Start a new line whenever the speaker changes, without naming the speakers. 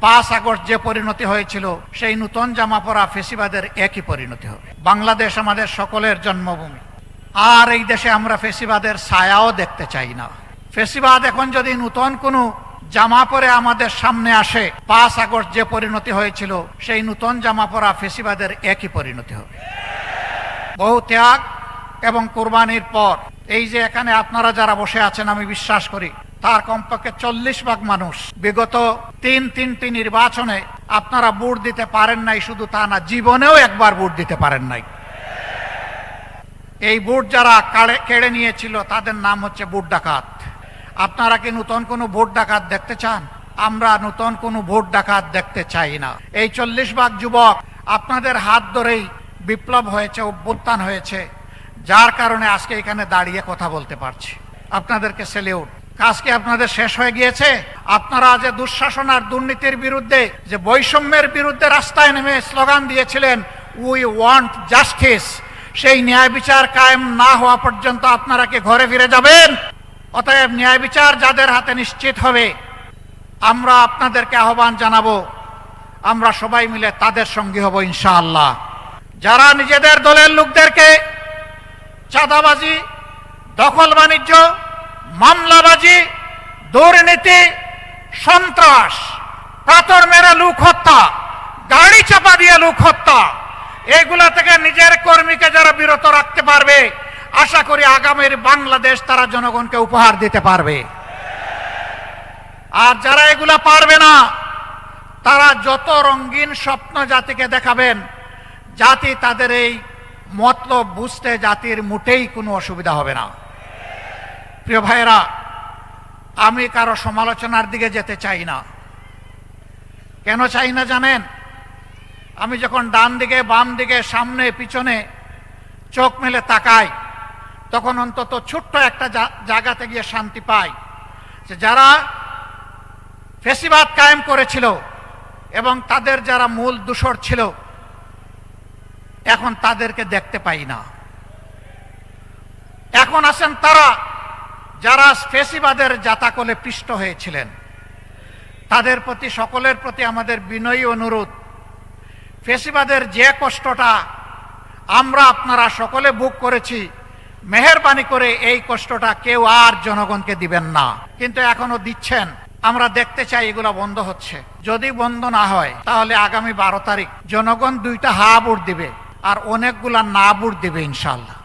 5 August যে পরিণতি হয়েছিল সেই নূতন জামা পরা ফেসিবাদের একই পরিণতি হবে। বাংলাদেশ আমাদের সকলের জন্মভূমি, আর এই দেশে আমরা ফেসিবাদের ছায়াও দেখতে চাই না। ফেসিবাদ এখন যদি নূতন কোনো জামা পরে আমাদের সামনে আসে, 5 আগস্ট যে পরিণতি হয়েছিল সেই নূতন জামা পরা ফেসিবাদের একই পরিণতি হবে। বহু ত্যাগ এবং কোরবানির পর এই যে এখানে আপনারা যারা বসে আছেন, আমি বিশ্বাস করি তার কমপক্ষে 40 ভাগ মানুষ বিগত তিনটি নির্বাচনে আপনারা ভোট দিতে পারেন নাই, শুধু তা না, জীবনেও একবার ভোট দিতে পারেন নাই। এই ভোট যারা কেড়ে নিয়েছিল তাদের নাম হচ্ছে ভোট ডাকাত। আপনারা কি নতুন কোনো ভোট ডাকাত দেখতে চান? আমরা নতুন কোনো ভোট ডাকাত দেখতে চাই না। এই 40 ভাগ যুবক আপনাদের হাত ধরেই বিপ্লব হয়েছে, অভ্যুত্থান হয়েছে, যার কারণে আজকে এখানে দাঁড়িয়ে কথা বলতে পারছি। আপনাদেরকে সেলিউট। কাজ কি আপনাদের শেষ হয়ে গিয়েছে? আপনারা যে দুঃশাসন আর দুর্নীতির বিরুদ্ধে, যে বৈষম্যের বিরুদ্ধে রাস্তায় নেমে স্লোগান দিয়েছিলেন, উই ওয়ান্ট জাস্টিস, সেই ন্যায় বিচার কায়েম না হওয়া পর্যন্ত আপনারা কি ঘরে ফিরে যাবেন? অতএব ন্যায় বিচার যাদের হাতে নিশ্চিত হবে, আমরা আপনাদেরকে আহ্বান জানাবো, আমরা সবাই মিলে তাদের সঙ্গী হব ইনশাআল্লাহ। যারা নিজেদের দলের লোকদেরকে চাঁদাবাজি, দখল বাণিজ্য, মামলাবাজি, দুর্নীতি, সন্ত্রাস, পাথর মেরে লোক হত্যা, গাড়ি চাপা দিয়ে লোক হত্যা, এগুলা থেকে নিজের কর্মীকে যারা বিরত রাখতে পারবে, আশা করি আগামীর বাংলাদেশ তারা জনগণকে উপহার দিতে পারবে। আর যারা এগুলা পারবে না, তারা যত রঙিন স্বপ্ন জাতিকে দেখাবেন, জাতি তাদের এই মতলব বুঝতে জাতির মোটেই কোনো অসুবিধা হবে না। প্রিয় ভাইয়েরা, আমি কারো সমালোচনার দিকে যেতে চাই না। কেন চাই না জানেন? আমি যখন ডান দিকে, বাম দিকে, সামনে পিছনে চোখ মেলে তাকাই, তখন অন্তত ছোট্ট একটা জায়গাতে গিয়ে শান্তি পাই, যে যারা ফেসিবাদ কায়েম করেছিল এবং তাদের যারা মূল দূষর ছিল, এখন তাদেরকে দেখতে পাই না। এখন আছেন তারা যারা ফেসিবাদের জাতাকলে পিষ্ট হয়েছিলেন। তাদের প্রতি, সকলের প্রতি আমাদের বিনয়ী অনুরোধ, ফেসিবাদের যে কষ্টটা আমরা আপনারা সকলে ভোগ করেছি, মেহেরবানি করে এই কষ্টটা কেউ আর জনগণকে দিবেন না। কিন্তু এখনো দিচ্ছেন, আমরা দেখতে চাই এগুলো বন্ধ হচ্ছে। যদি বন্ধ না হয়, তাহলে আগামী 12 তারিখ জনগণ 2টা হা ভোট দিবে আর অনেকগুলা না ভোট দিবে ইনশাআল্লাহ।